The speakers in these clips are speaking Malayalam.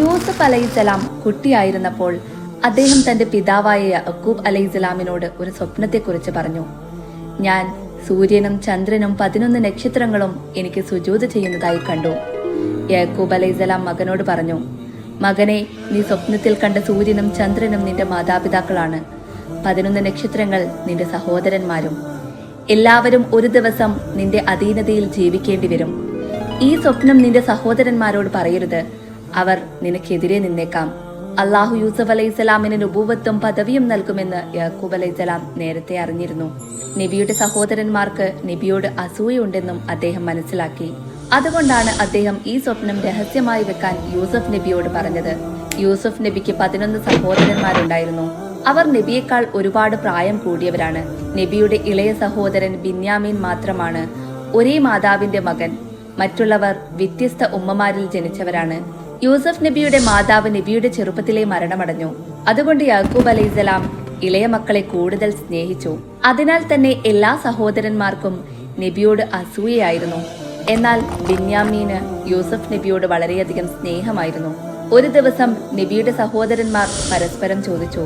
യൂസഫ് അലൈഹിസ്സലാം കുട്ടിയായിരുന്നപ്പോൾ അദ്ദേഹം തന്റെ പിതാവായ യഅ്കൂബ് അലൈഹിസ്സലാമിനോട് ഒരു സ്വപ്നത്തെക്കുറിച്ച് പറഞ്ഞു. ഞാൻ സൂര്യനും ചന്ദ്രനും 11 നക്ഷത്രങ്ങളും എനിക്ക് സുജൂദ് ചെയ്യുന്നതായി കണ്ടു. യഅ്കൂബ് അലൈഹിസ്സലാം മകനോട് പറഞ്ഞു, മകനെ, നീ സ്വപ്നത്തിൽ കണ്ട സൂര്യനും ചന്ദ്രനും നിന്റെ മാതാപിതാക്കളാണ്. 11 നക്ഷത്രങ്ങൾ നിന്റെ സഹോദരന്മാരും. എല്ലാവരും ഒരു ദിവസം നിന്റെ അധീനതയിൽ ജീവിക്കേണ്ടി വരും. ഈ സ്വപ്നം നിന്റെ സഹോദരന്മാരോട് പറയരുത്, അവർ നിനക്കെതിരെ നിന്നേക്കാം. അള്ളാഹു യൂസഫ് അലൈഹിസ്സലാമിന് നുബൂവത്തും പദവിയും നൽകുമെന്ന് യഅ്കൂബ് അലൈഹിസ്സലാം നേരത്തെ അറിഞ്ഞിരുന്നു. നബിയുടെ സഹോദരന്മാർക്ക് നബിയോട് അസൂയുണ്ടെന്നും അദ്ദേഹം മനസ്സിലാക്കി. അതുകൊണ്ടാണ് അദ്ദേഹം ഈ സ്വപ്നം രഹസ്യമായി വെക്കാൻ യൂസഫ് നബിയോട് പറഞ്ഞത്. യൂസഫ് നബിക്ക് 11 സഹോദരന്മാരുണ്ടായിരുന്നു. അവർ നബിയേക്കാൾ ഒരുപാട് പ്രായം കൂടിയവരാണ്. നബിയുടെ ഇളയ സഹോദരൻ ബിന്യാമീൻ മാത്രമാണ് ഒരേ മാതാവിന്റെ മകൻ. മറ്റുള്ളവർ വ്യത്യസ്ത ഉമ്മമാരിൽ ജനിച്ചവരാണ്. യൂസഫ് നബിയുടെ മാതാവ് നബിയുടെ ചെറുപ്പത്തിലെ മരണമടഞ്ഞു. അതുകൊണ്ട് യഅ്കൂബ് അലൈഹിസ്സലാം ഇളയ മക്കളെ കൂടുതൽ സ്നേഹിച്ചു. അതിനാൽ തന്നെ എല്ലാ സഹോദരന്മാർക്കും നബിയോട് അസൂയയായിരുന്നു. എന്നാൽ ബിന്യാമീന് യൂസഫ് നബിയോട് വളരെയധികം സ്നേഹമായിരുന്നു. ഒരു ദിവസം നബിയുടെ സഹോദരന്മാർ പരസ്പരം ചോദിച്ചു,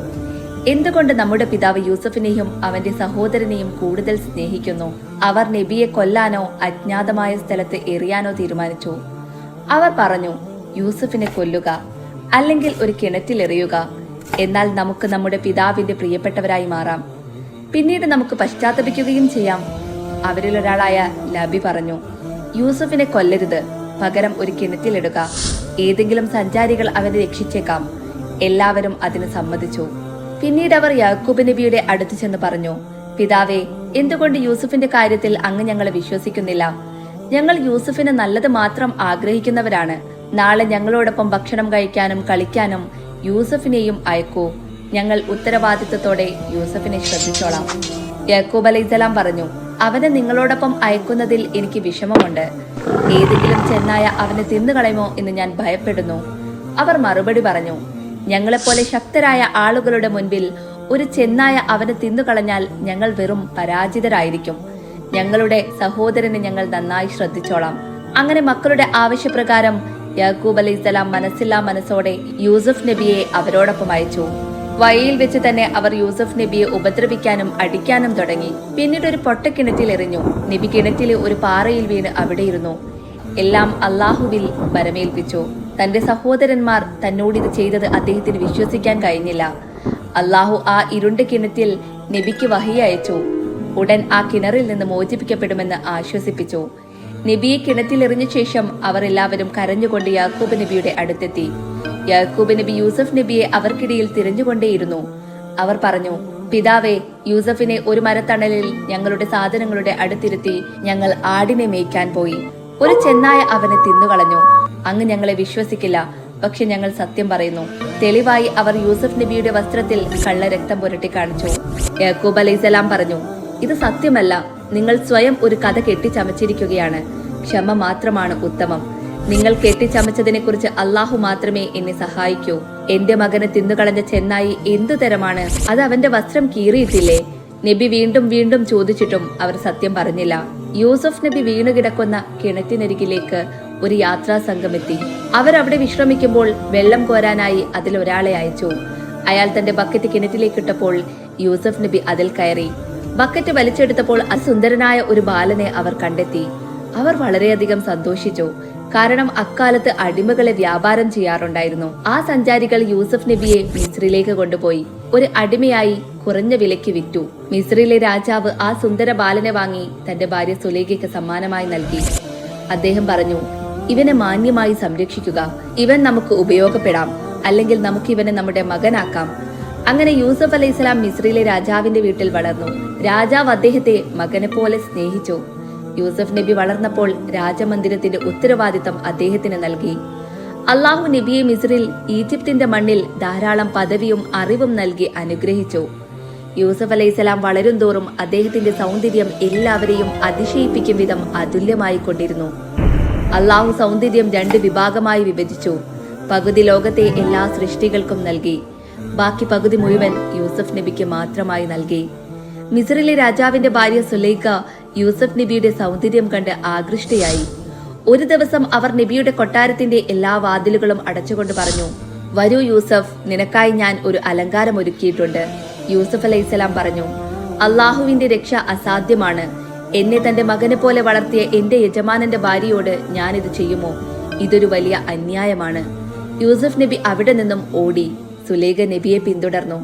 എന്തുകൊണ്ട് നമ്മുടെ പിതാവ് യൂസഫിനെയും അവന്റെ സഹോദരനെയും കൂടുതൽ സ്നേഹിക്കുന്നു? അവർ നബിയെ കൊല്ലാനോ അജ്ഞാതമായ സ്ഥലത്ത് എറിയാനോ തീരുമാനിച്ചു. അവർ പറഞ്ഞു, യൂസഫിനെ കൊല്ലുക, അല്ലെങ്കിൽ ഒരു കിണറ്റിലെറിയുക. എന്നാൽ നമുക്ക് നമ്മുടെ പിതാവിന്റെ പ്രിയപ്പെട്ടവരായി മാറാം. പിന്നീട് നമുക്ക് പശ്ചാത്തപിക്കുകയും ചെയ്യാം. അവരിലൊരാളായ ലബി പറഞ്ഞു, യൂസഫിനെ കൊല്ലരുത്, പകരം ഒരു കിണറ്റിലിടുക. ഏതെങ്കിലും സഞ്ചാരികൾ അവനെ രക്ഷിച്ചേക്കാം. എല്ലാവരും അതിന് സമ്മതിച്ചു. പിന്നീട് അവർ യഅ്കൂബ് നബിയുടെ അടുത്ത് ചെന്ന് പറഞ്ഞു, പിതാവേ, എന്തുകൊണ്ട് യൂസഫിന്റെ കാര്യത്തിൽ അങ്ങ് ഞങ്ങളെ വിശ്വസിക്കുന്നില്ല? ഞങ്ങൾ യൂസഫിന് നല്ലത് മാത്രം ആഗ്രഹിക്കുന്നവരാണ്. നാളെ ഞങ്ങളോടൊപ്പം ഭക്ഷണം കഴിക്കാനും കളിക്കാനും യൂസഫിനെയും അയക്കൂ. ഞങ്ങൾ ഉത്തരവാദിത്വത്തോടെ യൂസഫിനെ ശ്രദ്ധിച്ചോളാം. യഅ്കൂബ് അലൈഹിസ്സലാം പറഞ്ഞു, അവനെ നിങ്ങളോടൊപ്പം അയക്കുന്നതിൽ എനിക്ക് വിഷമമുണ്ട്. ഏതെങ്കിലും ചെന്നായ അവനെ തിന്നുകളയുമോ എന്ന് ഞാൻ ഭയപ്പെടുന്നു. അവർ മറുപടി പറഞ്ഞു, ഞങ്ങളെപ്പോലെ ശക്തരായ ആളുകളുടെ മുൻപിൽ ഒരു ചെന്നായ അവനെ തിന്നുകളഞ്ഞാൽ ഞങ്ങൾ വെറും പരാജിതരായിരിക്കും. ഞങ്ങളുടെ സഹോദരനെ ഞങ്ങൾ നന്നായി ശ്രദ്ധിച്ചോളാം. അങ്ങനെ മക്കളുടെ ആവശ്യപ്രകാരം യഅ്കൂബ് അലൈഹിസ്സലാം മനസ്സില്ലാ മനസ്സോടെ യൂസഫ് നബിയെ അവരോടൊപ്പം അയച്ചു. വഴിയിൽ വെച്ച് തന്നെ അവർ യൂസഫ് നബിയെ ഉപദ്രവിക്കാനും അടിക്കാനും തുടങ്ങി. പിന്നീട് ഒരു പൊട്ടക്കിണറ്റിൽ എറിഞ്ഞു. നബി കിണറ്റിലെ ഒരു പാറയിൽ വീണ് അവിടെയിരുന്നു. എല്ലാം അള്ളാഹുവിൽ വരമേൽപ്പിച്ചു. തന്റെ സഹോദരന്മാർ തന്നോടിത് ചെയ്തത് അദ്ദേഹത്തിന് വിശ്വസിക്കാൻ കഴിഞ്ഞില്ല. അള്ളാഹു ആ ഇരുണ്ട കിണറ്റിൽ നബിക്ക് വഹി അയച്ചു. ഉടൻ ആ കിണറിൽ നിന്ന് മോചിപ്പിക്കപ്പെടുമെന്ന് ആശ്വസിപ്പിച്ചു. നബിയെ കിണറ്റിലെറിഞ്ഞ ശേഷം അവർ എല്ലാവരും കരഞ്ഞുകൊണ്ട് യാക്കൂബ് നബിയുടെ അടുത്തെത്തി. യാക്കൂബ് നബി യൂസഫ് നബിയെ അവർക്കിടയിൽ തിരഞ്ഞുകൊണ്ടേയിരുന്നു. അവർ പറഞ്ഞു, പിതാവേ, യൂസഫിനെ ഒരു മരത്തണലിൽ ഞങ്ങളുടെ സാധനങ്ങളുടെ അടുത്തിരുത്തി ഞങ്ങൾ ആടിനെ മേയ്ക്കാൻ പോയി. ഒരു ചെന്നായ അവനെ തിന്നുകളഞ്ഞു. അങ്ങ് ഞങ്ങളെ വിശ്വസിക്കില്ല, പക്ഷെ ഞങ്ങൾ സത്യം പറയുന്നു. തെളിവായി അവർ യൂസഫ് നബിയുടെ വസ്ത്രത്തിൽ കള്ളരക്തം പുരട്ടി കാണിച്ചു. യാക്കൂബ് അലൈഹിസ്സലാം പറഞ്ഞു, ഇത് സത്യമല്ല. നിങ്ങൾ സ്വയം ഒരു കഥ കെട്ടിച്ചമച്ചിരിക്കുകയാണ്. ക്ഷമ മാത്രമാണ് ഉത്തമം. നിങ്ങൾ കെട്ടിച്ചമച്ചതിനെ കുറിച്ച് അള്ളാഹു മാത്രമേ എന്നെ സഹായിക്കൂ. എന്റെ മകനെ തിന്നുകളഞ്ഞ ചെന്നായി എന്തു തരമാണ്? അത് അവന്റെ വസ്ത്രം കീറിയിട്ടില്ലേ? നബി വീണ്ടും വീണ്ടും ചോദിച്ചിട്ടും അവർ സത്യം പറഞ്ഞില്ല. യൂസഫ് നബി വീണുകിടക്കുന്ന കിണറ്റിനരികിലേക്ക് ഒരു യാത്രാ സംഘം എത്തി. അവരവിടെ വിശ്രമിക്കുമ്പോൾ വെള്ളം കോരാനായി അതിലൊരാളെ അയച്ചു. അയാൾ തന്റെ ബക്കറ്റ് കിണറ്റിലേക്കിട്ടപ്പോൾ യൂസഫ് നബി അതിൽ കയറി. ബക്കറ്റ് വലിച്ചെടുത്തപ്പോൾ അസുന്ദരനായ ഒരു ബാലനെ അവർ കണ്ടെത്തി. അവർ വളരെയധികം സന്തോഷിച്ചു. കാരണം അക്കാലത്ത് അടിമകളെ വ്യാപാരം ചെയ്യാറുണ്ടായിരുന്നു. ആ സഞ്ചാരികൾ യൂസഫ് നബിയെ മിസ്രിലേക്ക് കൊണ്ടുപോയി ഒരു അടിമയായി കുറഞ്ഞ വിലയ്ക്ക് വിറ്റു. മിസ്രിലെ രാജാവ് ആ സുന്ദര ബാലനെ വാങ്ങി തന്റെ ഭാര്യ സുലൈഖയ്ക്ക് സമ്മാനമായി നൽകി. അദ്ദേഹം പറഞ്ഞു, ഇവനെ മാന്യമായി സംരക്ഷിക്കുക. ഇവൻ നമുക്ക് ഉപയോഗപ്പെടാം, അല്ലെങ്കിൽ നമുക്ക് ഇവനെ നമ്മുടെ മകനാക്കാം. അങ്ങനെ യൂസഫ് അലൈഹിസ്സലാം മിസ്രിലെ രാജാവിന്റെ വീട്ടിൽ വളർന്നു. രാജാവ് അദ്ദേഹത്തെ മകനെ പോലെ സ്നേഹിച്ചു. യൂസഫ് നബി വളർന്നപ്പോൾ രാജമന്ദിരത്തിന്റെ ഉത്തരവാദിത്തം അദ്ദേഹത്തിന് നൽകി. അള്ളാഹു നബിയെ മിസ്രിൽ ഈജിപ്തിന്റെ മണ്ണിൽ ധാരാളം പദവിയും അറിവും നൽകി അനുഗ്രഹിച്ചു. യൂസഫ് അലൈഹിസ്സലാം വളരും തോറും അദ്ദേഹത്തിന്റെ സൗന്ദര്യം എല്ലാവരെയും അതിശയിപ്പിക്കും വിധം അതുല്യമായി കൊണ്ടിരുന്നു. അള്ളാഹു സൗന്ദര്യം 2 വിഭാഗമായി വിഭജിച്ചു. പകുതി ലോകത്തെ എല്ലാ സൃഷ്ടികൾക്കും നൽകി. ബാക്കി പകുതി മുഴുവൻ യൂസഫ് നബിക്ക് മാത്രമായി നൽകി. മിസ്രിലെ രാജാവിന്റെ ഭാര്യ സുലൈഖ യൂസഫ് നബിയുടെ സൗന്ദര്യം കണ്ട് ആകൃഷ്ടയായി. ഒരു ദിവസം അവർ നബിയുടെ കൊട്ടാരത്തിന്റെ എല്ലാ വാതിലുകളും അടച്ചുകൊണ്ട് പറഞ്ഞു, വരൂ യൂസഫ്, നിനക്കായി ഞാൻ ഒരു അലങ്കാരം ഒരുക്കിയിട്ടുണ്ട്. യൂസഫ് അലൈഹിസ്സലാം പറഞ്ഞു, അള്ളാഹുവിന്റെ രക്ഷ അസാധ്യമാണ്. എന്നെ തന്റെ മകനെ പോലെ വളർത്തിയ എന്റെ യജമാനന്റെ ഭാര്യയോട് ഞാനിത് ചെയ്യുമോ? ഇതൊരു വലിയ അന്യായമാണ്. യൂസഫ് നബി അവിടെ നിന്നും ഓടി സുലൈഖ നബിയെ പിന്തുടർന്നു.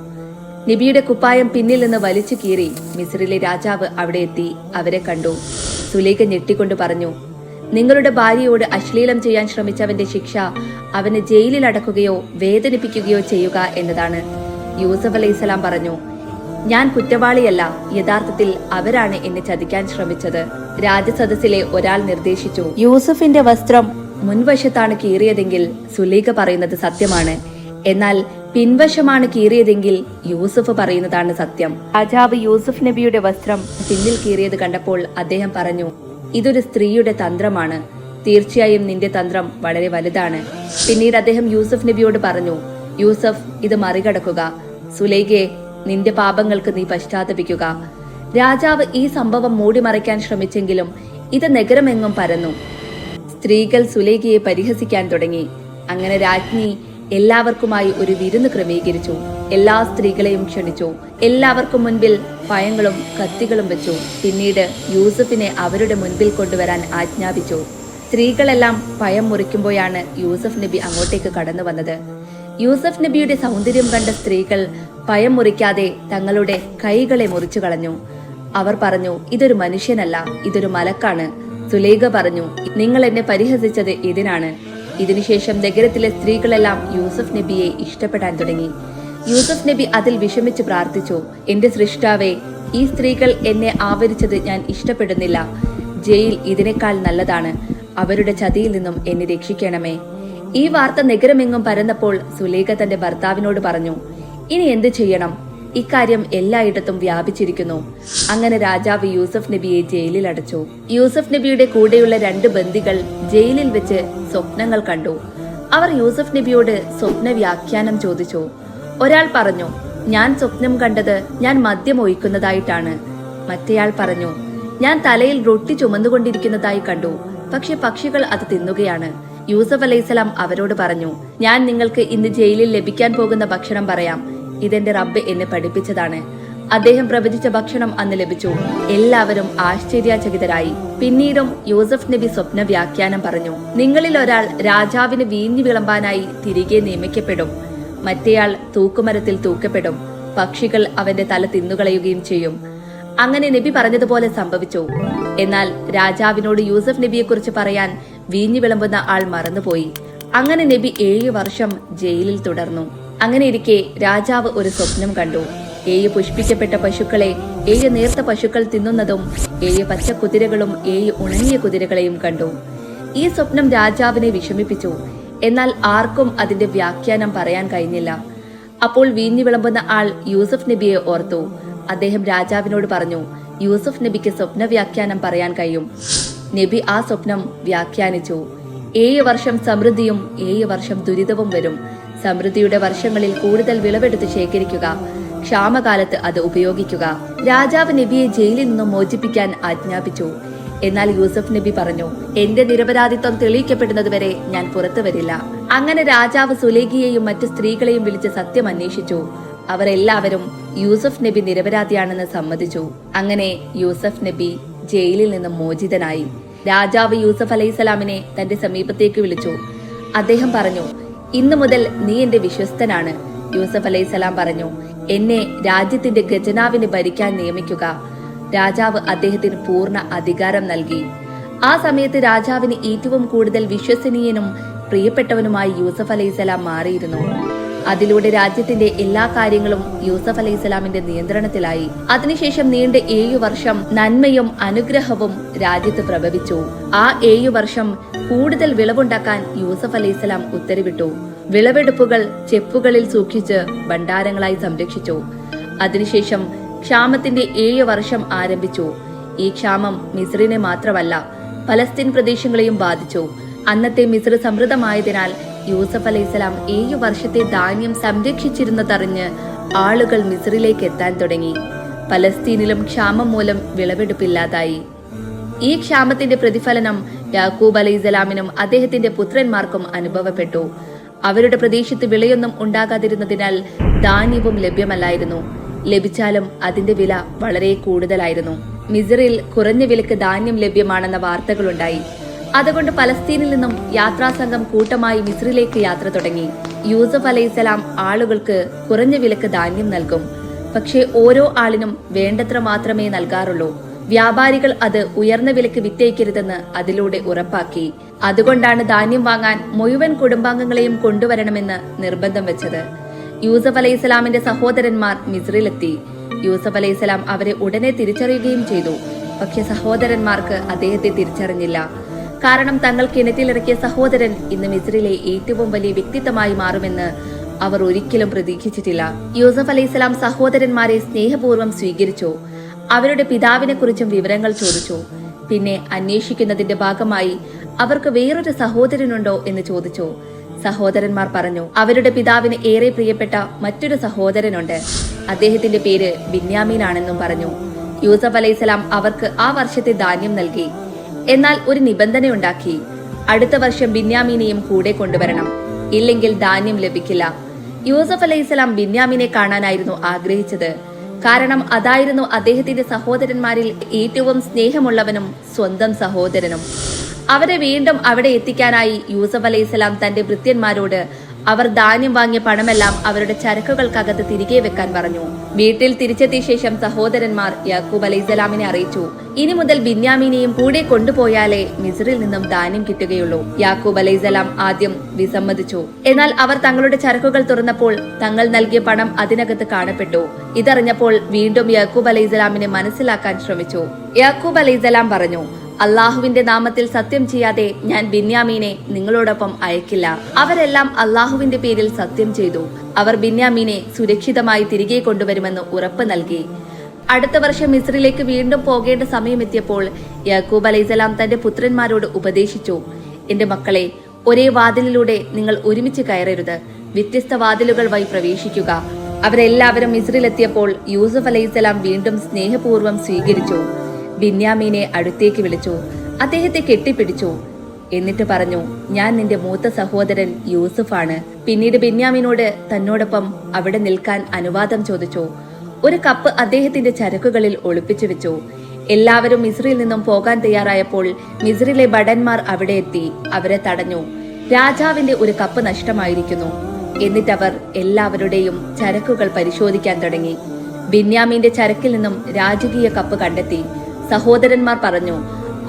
നബിയുടെ കുപ്പായം പിന്നിൽ നിന്ന് വലിച്ചു കീറി മിസ്രിലെ രാജാവ് അവിടെ എത്തി അവരെ കണ്ടു. സുലൈഖ ഞെട്ടിക്കൊണ്ട് പറഞ്ഞു, നിങ്ങളുടെ ഭാര്യയോട് അശ്ലീലം ചെയ്യാൻ ശ്രമിച്ചവന്റെ ശിക്ഷ അവനെ ജയിലിൽ അടക്കുകയോ വേദനിപ്പിക്കുകയോ ചെയ്യുക എന്നതാണ്. യൂസഫ് അലൈഹിസ്സലാം പറഞ്ഞു, ഞാൻ കുറ്റവാളിയല്ല, യഥാർത്ഥത്തിൽ അവരാണ് എന്നെ ചതിക്കാൻ ശ്രമിച്ചത്. രാജസദസ്സിലെ ഒരാൾ നിർദ്ദേശിച്ചു, യൂസഫിന്റെ വസ്ത്രം മുൻവശത്താണ് കീറിയതെങ്കിൽ സുലൈഖ പറയുന്നത് സത്യമാണ്, എന്നാൽ പിൻവശമാണ് കീറിയതെങ്കിൽ യൂസഫ് പറയുന്നതാണ് സത്യം. രാജാവ് യൂസഫ് നബിയുടെ വസ്ത്രം പിന്നിൽ കീറിയത് കണ്ടപ്പോൾ അദ്ദേഹം പറഞ്ഞു, ഇതൊരു സ്ത്രീയുടെ തന്ത്രമാണ്. തീർച്ചയായും നിന്റെ തന്ത്രം വളരെ വലുതാണ്. പിന്നീട് അദ്ദേഹം യൂസഫ് നബിയോട് പറഞ്ഞു, യൂസഫ്, ഇത് മറികടക്കുക. സുലൈഖയെ, നിന്റെ പാപങ്ങൾക്ക് നീ പശ്ചാത്തപിക്കുക. രാജാവ് ഈ സംഭവം മൂടിമറയ്ക്കാൻ ശ്രമിച്ചെങ്കിലും ഇത് നഗരമെങ്ങും പരന്നു. സ്ത്രീകൾ സുലൈഖയെ പരിഹസിക്കാൻ തുടങ്ങി. അങ്ങനെ രാജ്ഞി എല്ലാവർക്കുമായി ഒരു വിരുന്ന് ക്രമീകരിച്ചു. എല്ലാ സ്ത്രീകളെയും ക്ഷണിച്ചു. എല്ലാവർക്കും മുൻപിൽ പഴങ്ങളും കത്തികളും വെച്ചു. പിന്നീട് യൂസഫിനെ അവരുടെ മുൻപിൽ കൊണ്ടുവരാൻ ആജ്ഞാപിച്ചു. സ്ത്രീകളെല്ലാം പഴം മുറിക്കുമ്പോഴാണ് യൂസഫ് നബി അങ്ങോട്ടേക്ക് കടന്നു വന്നത്. യൂസഫ് നബിയുടെ സൗന്ദര്യം കണ്ട സ്ത്രീകൾ പഴം മുറിക്കാതെ തങ്ങളുടെ കൈകളെ മുറിച്ചു കളഞ്ഞു. അവർ പറഞ്ഞു, ഇതൊരു മനുഷ്യനല്ല, ഇതൊരു മലക്കാണ്. സുലൈഖ പറഞ്ഞു, നിങ്ങൾ എന്നെ പരിഹസിച്ചത് ഇതിനാണ്. ഇതിനുശേഷം നഗരത്തിലെ സ്ത്രീകളെല്ലാം യൂസഫ് നബിയെ ഇഷ്ടപ്പെടാൻ തുടങ്ങി. യൂസഫ് നബി അതിൽ വിഷമിച്ച് പ്രാർത്ഥിച്ചു, എന്റെ സൃഷ്ടാവേ, ഈ സ്ത്രീകൾ എന്നെ ആവരിച്ചത് ഞാൻ ഇഷ്ടപ്പെടുന്നില്ല. ജയിൽ ഇതിനേക്കാൾ നല്ലതാണ്. അവരുടെ ചതിയിൽ നിന്നും എന്നെ രക്ഷിക്കണമേ. ഈ വാർത്ത നഗരമെങ്ങും പരന്നപ്പോൾ സുലൈഖ തന്റെ ഭർത്താവിനോട് പറഞ്ഞു, ഇനി എന്ത് ചെയ്യണം? ഇക്കാര്യം എല്ലായിടത്തും വ്യാപിച്ചിരിക്കുന്നു. അങ്ങനെ രാജാവ് യൂസഫ് നബിയെ ജയിലിൽ അടച്ചു. യൂസഫ് നബിയുടെ കൂടെയുള്ള 2 ബന്ദികൾ ജയിലിൽ വെച്ച് സ്വപ്നങ്ങൾ കണ്ടു. അവർ യൂസഫ് നബിയോട് സ്വപ്ന വ്യാഖ്യാനം ചോദിച്ചു. ഒരാൾ പറഞ്ഞു, ഞാൻ സ്വപ്നം കണ്ടത് ഞാൻ മദ്യം ഒഴിക്കുന്നതായിട്ടാണ്. മറ്റേയാൾ പറഞ്ഞു, ഞാൻ തലയിൽ റൊട്ടി ചുമന്നുകൊണ്ടിരിക്കുന്നതായി കണ്ടു, പക്ഷെ പക്ഷികൾ അത് തിന്നുകയാണ്. യൂസഫ് അലൈഹിസ്സലാം അവരോട് പറഞ്ഞു, ഞാൻ നിങ്ങൾക്ക് ഇന്ന് ജയിലിൽ ലഭിക്കാൻ പോകുന്ന ഭക്ഷണം പറയാം. ഇതെന്റെ റബ്ബ് എന്നെ പഠിപ്പിച്ചതാണ്. അദ്ദേഹം പ്രവചിച്ച ഭക്ഷണം അന്ന് ലഭിച്ചു. എല്ലാവരും ആശ്ചര്യചകിതരായി. പിന്നീടും യൂസഫ് നബി സ്വപ്ന വ്യാഖ്യാനം പറഞ്ഞു, നിങ്ങളിൽ ഒരാൾ രാജാവിന് വീഞ്ഞു വിളമ്പാനായി തിരികെ നിയമിക്കപ്പെടും. മറ്റേയാൾ തൂക്കുമരത്തിൽ തൂക്കപ്പെടും. പക്ഷികൾ അവന്റെ തല തിന്നുകളയുകയും ചെയ്യും. അങ്ങനെ നബി പറഞ്ഞതുപോലെ സംഭവിച്ചു. എന്നാൽ രാജാവിനോട് യൂസഫ് നബിയെ കുറിച്ച് പറയാൻ വീഞ്ഞു വിളമ്പുന്ന ആൾ മറന്നുപോയി. അങ്ങനെ നബി 7 വർഷം ജയിലിൽ തുടർന്നു. അങ്ങനെ ഇരിക്കെ രാജാവ് ഒരു സ്വപ്നം കണ്ടു. 7 പുഷ്പിക്കപ്പെട്ട പശുക്കളെ 7 നേർത്ത പശുക്കൾ തിന്നുന്നതും 7 പച്ച കുതിരകളും 7 ഉണങ്ങിയ കുതിരകളെയും കണ്ടു. ഈ സ്വപ്നം രാജാവിനെ വിഷമിപ്പിച്ചു. എന്നാൽ ആർക്കും അതിന്റെ വ്യാഖ്യാനം പറയാൻ കഴിഞ്ഞില്ല. അപ്പോൾ വീഞ്ഞു വിളമ്പുന്ന ആൾ യൂസഫ് നബിയെ ഓർത്തു. അദ്ദേഹം രാജാവിനോട് പറഞ്ഞു, യൂസഫ് നബിക്ക് സ്വപ്ന വ്യാഖ്യാനം പറയാൻ കഴിയും. നബി ആ സ്വപ്നം വ്യാഖ്യാനിച്ചു. 7 വർഷം സമൃദ്ധിയും 7 വർഷം ദുരിതവും വരും. സമൃദ്ധിയുടെ വർഷങ്ങളിൽ കൂടുതൽ വിളവെടുത്ത് ശേഖരിക്കുക, ക്ഷാമകാലത്ത് അത് ഉപയോഗിക്കുക. രാജാവ് നബിയെ ജയിലിൽ നിന്നും മോചിപ്പിക്കാൻ ആജ്ഞാപിച്ചു. എന്നാൽ യൂസഫ് നബി പറഞ്ഞു, എന്റെ നിരപരാധിത്വം തെളിയിക്കപ്പെടുന്നതുവരെ ഞാൻ പുറത്തു വരില്ല. അങ്ങനെ രാജാവ് സുലൈഖയെയും മറ്റു സ്ത്രീകളെയും വിളിച്ച് സത്യം അന്വേഷിച്ചു. അവർ എല്ലാവരും യൂസഫ് നബി നിരപരാധിയാണെന്ന് സമ്മതിച്ചു. അങ്ങനെ യൂസഫ് നബി ജയിലിൽ നിന്നും മോചിതനായി. രാജാവ് യൂസഫ് അലൈഹിസ്സലാമിനെ തന്റെ സമീപത്തേക്ക് വിളിച്ചു. അദ്ദേഹം പറഞ്ഞു, ഇന്നു മുതൽ നീ എന്റെ വിശ്വസ്തനാണ്. യൂസഫ് അലൈഹിസ്സലാം പറഞ്ഞു, എന്നെ രാജ്യത്തിന്റെ ഖജനാവിനെ ഭരിക്കാൻ നിയമിക്കുക. രാജാവ് അദ്ദേഹത്തിന് പൂർണ്ണ അധികാരം നൽകി. ആ സമയത്ത് രാജാവിന് ഏറ്റവും കൂടുതൽ വിശ്വസനീയനും പ്രിയപ്പെട്ടവനുമായി യൂസഫ് അലൈഹിസ്സലാം മാറിയിരുന്നു. അതിലൂടെ രാജ്യത്തിന്റെ എല്ലാ കാര്യങ്ങളും യൂസഫ് അലൈഹിസ്സലാമിന്റെ നിയന്ത്രണത്തിലായി. അതിനുശേഷം നീണ്ട 7 വർഷം നന്മയും അനുഗ്രഹവും രാജ്യത്ത് പ്രഭവിച്ചു. ആ 7 വർഷം കൂടുതൽ വിളവുണ്ടാക്കാൻ യൂസഫ് അലൈഹിസ്സലാം ഉത്തരവിട്ടു. വിളവെടുപ്പുകൾ ചെപ്പുകളിൽ സൂക്ഷിച്ച് ഭണ്ഡാരങ്ങളായി സംരക്ഷിച്ചു. അതിനുശേഷം ക്ഷാമത്തിന്റെ 7 വർഷം ആരംഭിച്ചു. ഈ ക്ഷാമം മിസ്രിനെ മാത്രമല്ല പലസ്തീൻ പ്രദേശങ്ങളെയും ബാധിച്ചു. അന്നത്തെ മിസ്ർ സമൃദ്ധമായതിനാൽ യൂസഫ് അലൈഹിസ്സലാം 7 വർഷത്തെ ധാന്യം സംരക്ഷിച്ചിരുന്നതറിഞ്ഞ് ആളുകൾ മിസ്രിലേക്ക് എത്താൻ തുടങ്ങി. പലസ്തീനിലും ക്ഷാമം മൂലം വിളവെടുപ്പില്ലാതായി. ഈ ക്ഷാമത്തിന്റെ പ്രതിഫലനം യാക്കൂബ് അലൈഹിസ്സലാമിനും അദ്ദേഹത്തിന്റെ പുത്രന്മാർക്കും അനുഭവപ്പെട്ടു. അവരുടെ പ്രദേശത്ത് വിളയൊന്നും ഉണ്ടാകാതിരുന്നതിനാൽ ധാന്യവും ലഭ്യമല്ലായിരുന്നു. ലഭിച്ചാലും അതിന്റെ വില വളരെ കൂടുതലായിരുന്നു. മിസ്രിൽ കുറഞ്ഞ വിലക്ക് ധാന്യം ലഭ്യമാണെന്ന വാർത്തകളുണ്ടായി. അതുകൊണ്ട് പലസ്തീനിൽ നിന്നും യാത്രാസംഘം കൂട്ടമായി മിസ്രിലേക്ക് യാത്ര തുടങ്ങി. യൂസഫ് അലൈഹിസ്സലാം ആളുകൾക്ക് കുറഞ്ഞ വിലക്ക് ധാന്യം നൽകും. പക്ഷേ ഓരോ ആളിനും വേണ്ടത്ര മാത്രമേ നൽകാറുള്ളൂ. വ്യാപാരികൾ അത് ഉയർന്ന വിലക്ക് വിറ്റഴിക്കരുതെന്ന് അതിലൂടെ ഉറപ്പാക്കി. അതുകൊണ്ടാണ് ധാന്യം വാങ്ങാൻ മുഴുവൻ കുടുംബാംഗങ്ങളെയും കൊണ്ടുവരണമെന്ന് നിർബന്ധം വെച്ചത്. യൂസഫ് അലൈഹിസ്സലാമിന്റെ സഹോദരന്മാർ മിസ്രിലെത്തി. യൂസഫ് അലൈഹിസ്സലാം അവരെ ഉടനെ തിരിച്ചറിയുകയും ചെയ്തു. പക്ഷെ സഹോദരന്മാർക്ക് അദ്ദേഹത്തെ തിരിച്ചറിഞ്ഞില്ല. കാരണം തങ്ങൾ കിണറ്റിലിറക്കിയ സഹോദരൻ ഇന്ന് മിസ്രിലെ ഏറ്റവും വലിയ വ്യക്തിത്വമായി മാറുമെന്ന് അവർ ഒരിക്കലും പ്രതീക്ഷിച്ചിട്ടില്ല. യൂസഫ് അലൈഹിസ്സലാം സഹോദരന്മാരെ സ്നേഹപൂർവ്വം സ്വീകരിച്ചു. അവരുടെ പിതാവിനെ കുറിച്ചും വിവരങ്ങൾ ചോദിച്ചു. പിന്നെ അന്വേഷിക്കുന്നതിന്റെ ഭാഗമായി അവർക്ക് വേറൊരു സഹോദരനുണ്ടോ എന്ന് ചോദിച്ചു. സഹോദരന്മാർ പറഞ്ഞു, അവരുടെ പിതാവിന് ഏറെ പ്രിയപ്പെട്ട മറ്റൊരു സഹോദരനുണ്ട്. അദ്ദേഹത്തിന്റെ പേര് ബിന്യാമീൻ ആണെന്നും പറഞ്ഞു. യൂസഫ് അലൈഹിസ്സലാം അവർക്ക് ആ വർഷത്തെ ധാന്യം നൽകി. എന്നാൽ ഒരു നിബന്ധനയുണ്ടാക്കി. അടുത്ത വർഷം ബിന്യാമീനെയും കൂടെ കൊണ്ടുവരണം, ഇല്ലെങ്കിൽ ധാന്യം ലഭിക്കില്ല. യൂസഫ് അലൈഹിസ്സലാം ബിന്യാമീനെ കാണാനായിരുന്നു ആഗ്രഹിച്ചത്. കാരണം അതായിരുന്നു അദ്ദേഹത്തിന്റെ സഹോദരന്മാരിൽ ഏറ്റവും സ്നേഹമുള്ളവനും സ്വന്തം സഹോദരനും. അവരെ വീണ്ടും അവിടെ എത്തിക്കാനായി യൂസഫ് അലൈഹിസ്സലാം തന്റെ ഭൃത്യന്മാരോട് അവർ ധാന്യം വാങ്ങിയ പണമെല്ലാം അവരുടെ ചരക്കുകൾക്കകത്ത് തിരികെ വെക്കാൻ പറഞ്ഞു. വീട്ടിൽ തിരിച്ചെത്തിയ ശേഷം സഹോദരന്മാർ യാക്കൂബ് അലൈഹിസ്സലാമിനെ അറിയിച്ചു, ഇനി മുതൽ ബിന്യാമീനെയും കൂടെ കൊണ്ടുപോയാലേ മിസ്രിൽ നിന്നും ധാന്യം കിട്ടുകയുള്ളൂ. യാക്കൂബ് അലൈഹിസ്സലാം ആദ്യം വിസമ്മതിച്ചു. എന്നാൽ അവർ തങ്ങളുടെ ചരക്കുകൾ തുറന്നപ്പോൾ തങ്ങൾ നൽകിയ പണം അതിനകത്ത് കാണപ്പെട്ടു. ഇതറിഞ്ഞപ്പോൾ വീണ്ടും യാക്കൂബ് അലൈഹിസ്സലാമിനെ മനസ്സിലാക്കാൻ ശ്രമിച്ചു. യാക്കൂബ് അലൈഹിസ്സലാം പറഞ്ഞു, അള്ളാഹുവിന്റെ നാമത്തിൽ സത്യം ചെയ്യാതെ ഞാൻ ബിന്യാമീനെ നിങ്ങളോടൊപ്പം അയക്കില്ല. അവരെല്ലാം അള്ളാഹുവിന്റെ പേരിൽ സത്യം ചെയ്തു. അവർ ബിന്യാമീനെ സുരക്ഷിതമായി തിരികെ കൊണ്ടുവരുമെന്ന് ഉറപ്പ് നൽകി. അടുത്ത വർഷം മിസ്രിലേക്ക് വീണ്ടും പോകേണ്ട സമയമെത്തിയപ്പോൾ യാക്കൂബ് അലൈഹിസ്സലാം തന്റെ പുത്രന്മാരോട് ഉപദേശിച്ചു, എന്റെ മക്കളെ, ഒരേ വാതിലിലൂടെ നിങ്ങൾ ഒരുമിച്ച് കയറരുത്. വ്യത്യസ്ത വാതിലുകൾ വഴി പ്രവേശിക്കുക. അവരെല്ലാവരും മിസ്രിലെത്തിയപ്പോൾ യൂസഫ് അലൈഹിസ്സലാം വീണ്ടും സ്നേഹപൂർവ്വം സ്വീകരിച്ചു. ബിന്യാമീനെ അടുത്തേക്ക് വിളിച്ചു. അദ്ദേഹത്തെ കെട്ടിപ്പിടിച്ചു. എന്നിട്ട് പറഞ്ഞു, ഞാൻ നിന്റെ മൂത്ത സഹോദരൻ യൂസഫാണ്. പിന്നീട് ബിന്യാമീനോട് തന്നോടൊപ്പം അവിടെ നിൽക്കാൻ അനുവാദം ചോദിച്ചു. ഒരു കപ്പ് അദ്ദേഹത്തിന്റെ ചരക്കുകളിൽ ഒളിപ്പിച്ചു വെച്ചു. എല്ലാവരും മിസ്രിൽ നിന്നും പോകാൻ തയ്യാറായപ്പോൾ മിസ്രിലെ ഭടന്മാർ അവിടെ എത്തി. അവരെ തടഞ്ഞു. രാജാവിന്റെ ഒരു കപ്പ് നഷ്ടമായിരിക്കുന്നു. എന്നിട്ടവർ എല്ലാവരുടെയും ചരക്കുകൾ പരിശോധിക്കാൻ തുടങ്ങി. ബിന്യാമീന്റെ ചരക്കിൽ നിന്നും രാജകീയ കപ്പ് കണ്ടെത്തി. സഹോദരന്മാർ പറഞ്ഞു,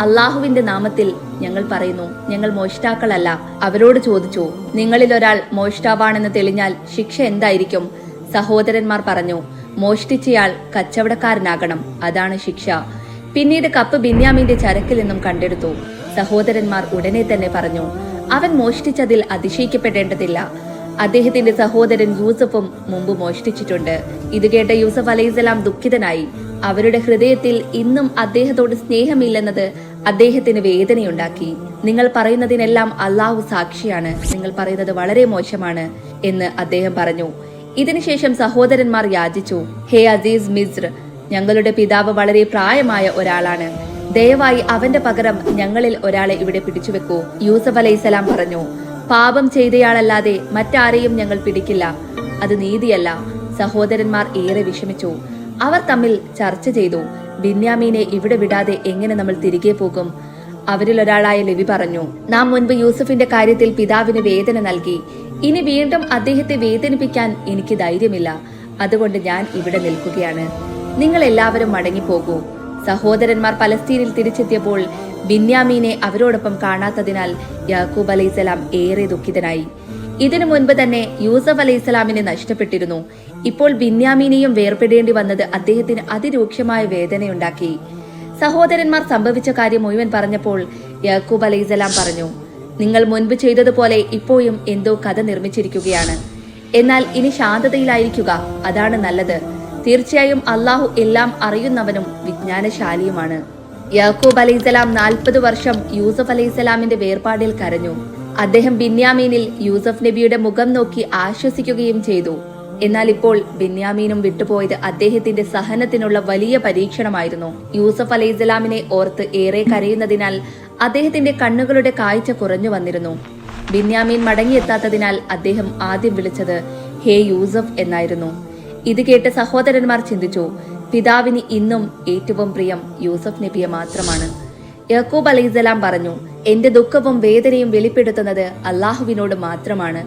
അള്ളാഹുവിന്റെ നാമത്തിൽ ഞങ്ങൾ പറയുന്നു, ഞങ്ങൾ മോഷ്ടാക്കളല്ല. അവരോട് ചോദിച്ചു, നിങ്ങളിൽ ഒരാൾ മോഷ്ടാവാണെന്ന് തെളിഞ്ഞാൽ ശിക്ഷ എന്തായിരിക്കും? സഹോദരന്മാർ പറഞ്ഞു, മോഷ്ടിച്ചയാൾ കച്ചവടക്കാരനാകണം, അതാണ് ശിക്ഷ. പിന്നീട് കപ്പ് ബിന്യാമീന്റെ ചരക്കിൽ നിന്നും കണ്ടെടുത്തു. സഹോദരന്മാർ ഉടനെ തന്നെ പറഞ്ഞു, അവൻ മോഷ്ടിച്ചതിൽ അതിശയിക്കപ്പെടേണ്ടതില്ല. അദ്ദേഹത്തിന്റെ സഹോദരൻ യൂസഫും മുമ്പ് മോഷ്ടിച്ചിട്ടുണ്ട്. ഇത് കേട്ട യൂസഫ് അലൈഹിസ്സലാം ദുഃഖിതനായി. അവരുടെ ഹൃദയത്തിൽ ഇന്നും അദ്ദേഹത്തോട് സ്നേഹമില്ലെന്നത് അദ്ദേഹത്തിന് വേദനയുണ്ടാക്കി. നിങ്ങൾ പറയുന്നതിനെല്ലാം അള്ളാഹു സാക്ഷിയാണ്, നിങ്ങൾ പറയുന്നത് വളരെ മോശമാണ് എന്ന് അദ്ദേഹം പറഞ്ഞു. ഇതിനുശേഷം സഹോദരന്മാർ യാചിച്ചു, ഹേ അസീസ് മിസ്ർ, ഞങ്ങളുടെ പിതാവ് വളരെ പ്രായമായ ഒരാളാണ്. ദയവായി അവന്റെ പകരം ഞങ്ങളിൽ ഒരാളെ ഇവിടെ പിടിച്ചുവെക്കൂ. യൂസഫ് അലൈഹിസ്സലാം പറഞ്ഞു, പാപം ചെയ്തയാളല്ലാതെ മറ്റാരെയും ഞങ്ങൾ പിടിക്കില്ല. അത് നീതിയല്ല. സഹോദരന്മാർ ഏറെ വിഷമിച്ചു. അവർ തമ്മിൽ ചർച്ച ചെയ്തു, ബിന്യാമീനെ ഇവിടെ വിടാതെ എങ്ങനെ നമ്മൾ തിരികെ പോകും? അവരിൽ ഒരാളായ ലെവി പറഞ്ഞു, നാം മുൻപ് യൂസഫിന്റെ കാര്യത്തിൽ പിതാവിന് വേദന നൽകി. ഇനി വീണ്ടും അദ്ദേഹത്തെ വേദനിപ്പിക്കാൻ എനിക്ക് ധൈര്യമില്ല. അതുകൊണ്ട് ഞാൻ ഇവിടെ നിൽക്കുകയാണ്. നിങ്ങൾ എല്ലാവരും മടങ്ങിപ്പോകൂ. സഹോദരന്മാർ പലസ്തീനിൽ തിരിച്ചെത്തിയപ്പോൾ ബിന്യാമീനെ അവരോടൊപ്പം കാണാത്തതിനാൽ യാക്കൂബ് അലൈഹിസ്സലാം ഏറെ ദുഃഖിതനായി. ഇതിനു മുൻപ് തന്നെ യൂസഫ് അലൈഹിസ്സലാമിനെ നഷ്ടപ്പെട്ടിരുന്നു. ഇപ്പോൾ ബിന്യാമീനെയും വേർപെടേണ്ടി വന്നത് അദ്ദേഹത്തിന് അതിരൂക്ഷമായ വേദനയുണ്ടാക്കി. സഹോദരന്മാർ സംഭവിച്ച കാര്യം മുഴുവൻ പറഞ്ഞപ്പോൾ യാക്കൂബ് അലൈഹിസ്സലാം പറഞ്ഞു, നിങ്ങൾ മുൻപ് ചെയ്തതുപോലെ ഇപ്പോഴും എന്തോ കഥ നിർമ്മിച്ചിരിക്കുകയാണ്. എന്നാൽ ഇനി ശാന്തതയിലായിരിക്കുക, അതാണ് നല്ലത്. തീർച്ചയായും അള്ളാഹു എല്ലാം അറിയുന്നവനും വിജ്ഞാനശാലിയുമാണ്. യാക്കൂബ് അലൈഹിസ്സലാം 40 വർഷം യൂസഫ് അലൈഹിസ്സലാമിന്റെ വേർപാടിൽ കരഞ്ഞു. അദ്ദേഹം ബിന്യാമീനിൽ യൂസഫ് നബിയുടെ മുഖം നോക്കി ആശ്വസിക്കുകയും ചെയ്തു. എന്നാൽ ഇപ്പോൾ ബിന്യാമീനും വിട്ടുപോയത് അദ്ദേഹത്തിന്റെ സഹനത്തിനുള്ള വലിയ പരീക്ഷണമായിരുന്നു. യൂസഫ് അലൈഹിസ്സലാമിനെ ഓർത്ത് ഏറെ കരയുന്നതിനാൽ അദ്ദേഹത്തിന്റെ കണ്ണുകളുടെ കാഴ്ച കുറഞ്ഞു വന്നിരുന്നു. ബിന്യാമീൻ മടങ്ങിയെത്താത്തതിനാൽ അദ്ദേഹം ആദ്യം വിളിച്ചത് ഹേ യൂസഫ് എന്നായിരുന്നു. ഇത് കേട്ട് സഹോദരന്മാർ ചിന്തിച്ചു, പിതാവിന് ഇന്നും ഏറ്റവും പ്രിയം യൂസഫ് നബിയെ മാത്രമാണ്. യാക്കൂബ് അലൈഹിസ്സലാം പറഞ്ഞു, എന്റെ ദുഃഖവും വേദനയും വെളിപ്പെടുത്തുന്നത് അള്ളാഹുവിനോട് മാത്രമാണ്.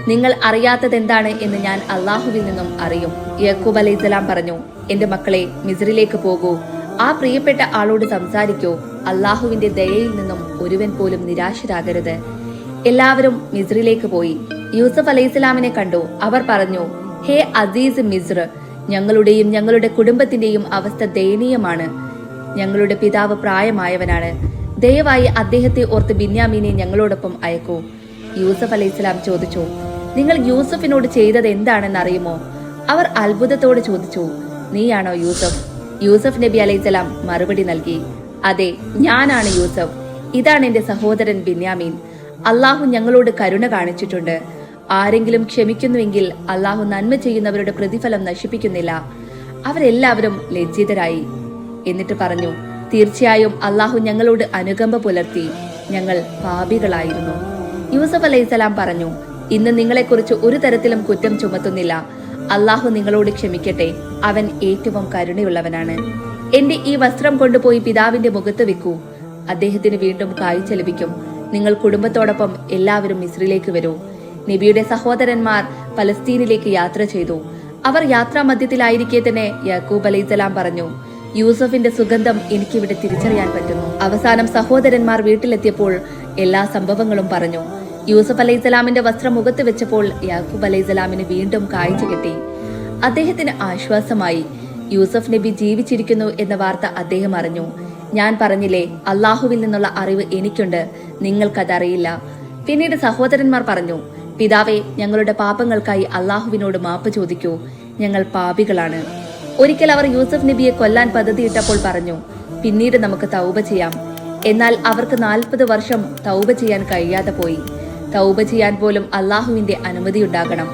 നിങ്ങൾ അറിയാത്തതെന്താണ് എന്ന് ഞാൻ അള്ളാഹുവിൽ നിന്നും അറിയും. യാക്കൂബ് അലൈഹിസ്സലാം പറഞ്ഞു, എന്റെ മക്കളെ, മിസ്രിലേക്ക് പോകൂ, ആ പ്രിയപ്പെട്ട ആളോട് സംസാരിക്കൂ. അള്ളാഹുവിന്റെ ദയയിൽ നിന്നും ഒരുവൻ പോലും നിരാശരാകരുത്. എല്ലാവരും മിസ്രിലേക്ക് പോയി യൂസഫ് അലൈഹിസ്സലാമിനെ കണ്ടു. അവർ പറഞ്ഞു, ഹേ അസീസ് മിസ്ർ, ഞങ്ങളുടെയും ഞങ്ങളുടെ കുടുംബത്തിന്റെയും അവസ്ഥ ദയനീയമാണ്. ഞങ്ങളുടെ പിതാവ് പ്രായമായവനാണ്. ദയവായി അദ്ദേഹത്തെ ഓർത്ത് ബിന്യാമീനെ ഞങ്ങളോടൊപ്പം അയക്കൂ. യൂസഫ് അലൈഹിസ്സലാം ചോദിച്ചു, നിങ്ങൾ യൂസഫിനോട് ചെയ്തത് എന്താണെന്ന് അറിയുമോ? അവർ അത്ഭുതത്തോട് ചോദിച്ചു, നീയാണോ യൂസഫ്? യൂസഫ് നബി അലൈഹിസ്സലാം മറുപടി നൽകി, അതെ, ഞാനാണ് യൂസഫ്. ഇതാണ് എന്റെ സഹോദരൻ ബിന്യാമീൻ. അള്ളാഹു ഞങ്ങളോട് കരുണ കാണിച്ചിട്ടുണ്ട്. ആരെങ്കിലും ക്ഷമിക്കുന്നുവെങ്കിൽ അള്ളാഹു നന്മ ചെയ്യുന്നവരുടെ പ്രതിഫലം നശിപ്പിക്കുന്നില്ല. അവരെല്ലാവരും ലജ്ജിതരായി. എന്നിട്ട് പറഞ്ഞു, തീർച്ചയായും അള്ളാഹു ഞങ്ങളോട് അനുകമ്പ പുലർത്തി. ഞങ്ങൾ പാപികളായിരുന്നു. യൂസഫ് അലൈഹിസ്സലാം പറഞ്ഞു, ഇന്ന് നിങ്ങളെക്കുറിച്ച് ഒരു തരത്തിലും കുറ്റം ചുമത്തുന്നില്ല. അള്ളാഹു നിങ്ങളോട് ക്ഷമിക്കട്ടെ. അവൻ ഏറ്റവും കരുണയുള്ളവനാണ്. എന്റെ ഈ വസ്ത്രം കൊണ്ടുപോയി പിതാവിന്റെ മുഖത്ത് വെക്കൂ. അദ്ദേഹത്തിന് വീണ്ടും കാഴ്ച ലഭിക്കും. നിങ്ങൾ കുടുംബത്തോടൊപ്പം എല്ലാവരും മിസ്രിലേക്ക് വരൂ. നബിയുടെ സഹോദരന്മാർ പലസ്തീനിലേക്ക് യാത്ര ചെയ്തു. അവർ യാത്രാ മധ്യത്തിലായിരിക്കെ തന്നെ യാക്കൂബ് അലൈഹിസ്സലാം പറഞ്ഞു, യൂസഫിന്റെ സുഗന്ധം എനിക്കിവിടെ തിരിച്ചറിയാൻ പറ്റുന്നു. അവസാനം സഹോദരന്മാർ വീട്ടിലെത്തിയപ്പോൾ എല്ലാ സംഭവങ്ങളും പറഞ്ഞു. യൂസഫ് അലൈഹിസ്സലാമിന്റെ വസ്ത്രം മുഖത്ത് വെച്ചപ്പോൾ യാക്കൂബ് അലൈഹിസ്സലാമിന് വീണ്ടും കാഴ്ച കിട്ടി. അദ്ദേഹത്തിന് ആശ്വാസമായി. യൂസഫ് നബി ജീവിച്ചിരിക്കുന്നു എന്ന വാർത്ത അദ്ദേഹം അറിഞ്ഞു. ഞാൻ പറഞ്ഞില്ലേ, അള്ളാഹുവിൽ നിന്നുള്ള അറിവ് എനിക്കുണ്ട്, നിങ്ങൾക്കതറിയില്ല. പിന്നീട് സഹോദരന്മാർ പറഞ്ഞു, പിതാവേ, ഞങ്ങളുടെ പാപങ്ങൾക്കായി അള്ളാഹുവിനോട് മാപ്പ് ചോദിക്കൂ. ഞങ്ങൾ പാപികളാണ്. ഒരിക്കൽ അവർ യൂസഫ് നബിയെ കൊല്ലാൻ പദ്ധതിയിട്ടപ്പോൾ പറഞ്ഞു, പിന്നീട് നമുക്ക് തൗബ ചെയ്യാം. എന്നാൽ അവർക്ക് 40 വർഷം തൗബ ചെയ്യാൻ കഴിയാതെ പോയി. തൗബ ചെയ്യാൻ പോലും അള്ളാഹുവിന്റെ അനുമതിയുണ്ടാകണം.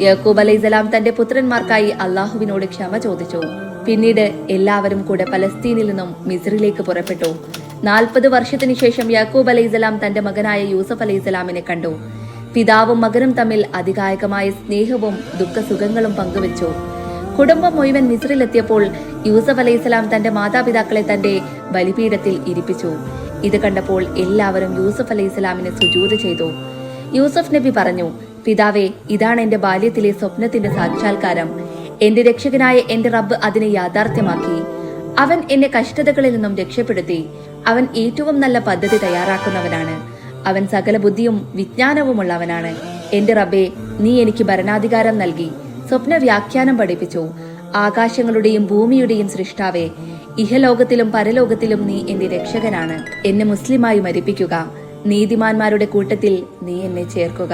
യാക്കൂബ് അലൈഹിസ്സലാം തന്റെ പുത്രന്മാർക്കായി അള്ളാഹുവിനോട് ക്ഷമ ചോദിച്ചു. പിന്നീട് എല്ലാവരും കൂടെ പലസ്തീനിൽ നിന്നും മിസ്രിലേക്ക് പുറപ്പെട്ടു. 40 വർഷത്തിനു ശേഷം യാക്കൂബ് അലൈഹിസ്സലാം തന്റെ മകനായ യൂസഫ് അലൈഹിസ്സലാമിനെ കണ്ടു. പിതാവും മകനും തമ്മിൽ അതികായകമായ സ്നേഹവും ദുഃഖസുഖങ്ങളും പങ്കുവച്ചു. കുടുംബം മുഴുവൻ മിസ്രിലെത്തിയപ്പോൾ യൂസഫ് അലൈഹിസ്സലാം തന്റെ മാതാപിതാക്കളെ തന്റെ ബലിപീഠത്തിൽ ഇരിപ്പിച്ചു. ഇത് കണ്ടപ്പോൾ എല്ലാവരും യൂസഫ് അലൈഹിസ്സലാമിന് സുജൂദ് ചെയ്തു. യൂസഫ് നബി പറഞ്ഞു, പിതാവേ, ഇതാണ് എന്റെ ബാല്യത്തിലെ സ്വപ്നത്തിന്റെ സാക്ഷാത്കാരം. എന്റെ രക്ഷകനായ എന്റെ റബ്ബ് അതിനെ യാഥാർത്ഥ്യമാക്കി. അവൻ എന്നെ കഷ്ടതകളിൽ നിന്നും രക്ഷപ്പെടുത്തി. അവൻ ഏറ്റവും നല്ല പദ്ധതി തയ്യാറാക്കുന്നവനാണ്. അവൻ സകല ബുദ്ധിയും വിജ്ഞാനവുമുള്ളവനാണ്. എന്റെ റബ്ബേ, നീ എനിക്ക് ഭരണാധികാരം നൽകി, സ്വപ്ന വ്യാഖ്യാനം പഠിപ്പിച്ചു. ആകാശങ്ങളുടെയും ഭൂമിയുടെയും സൃഷ്ടാവേ, ഇഹലോകത്തിലും പരലോകത്തിലും നീ എന്റെ രക്ഷകനാണ്. എന്നെ മുസ്ലിമായി മരിപ്പിക്കുക. നീതിമാന്മാരുടെ കൂട്ടത്തിൽ നീ എന്നെ ചേർക്കുക.